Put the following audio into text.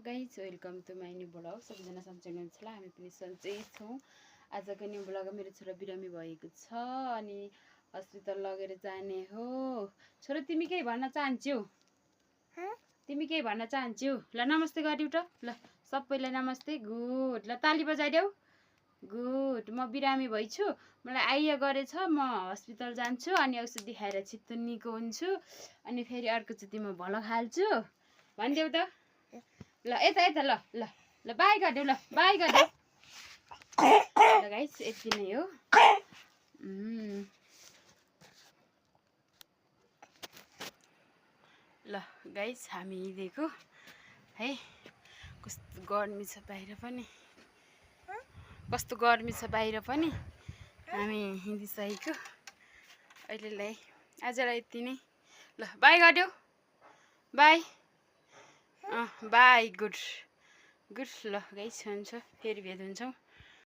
Guys welcome to my new blog. सबैजना सन्चै हुनुहुन्छ होला, हामी पनि सन्चै छौँ। आजको न्यू ब्लगमा मेरो छोरा बिरामी भएको छ अनि हस्पिटल लगेर जाने हो। छोरा तिमी केही भन्न चाहन्छौ? तिमी केही भन्न चाहन्छौ? ल नमस्ते गरिदेऊ त। ल सबैलाई नमस्ते। गुड। ल ताली बजाइदेऊ। गुड। म बिरामी भइछु, मलाई आइया गरेछ, म हस्पिटल जान्छु अनि औषधि खाएर छिट्टो निको हुन्छु अनि फेरि अर्कोचोटि म भलो खाल्छु भनिदेऊ त। ल यता यता ल ल ल बाई गरिदेऊ। ल बाई गरिदेऊ। ल गाइस यति नै हो। ल गाइस हामी हिँडेको है, कस्तो गर्मी छ बाहिर पनि, कस्तो गर्मी छ बाहिर पनि। हामी हिँडिसकेको अहिलेलाई, आजलाई यति नै। ल बाई गरिदेऊ। बाई। बाई। Good good. ल गाइस हुन्छ, फेरि भेट हुन्छौँ।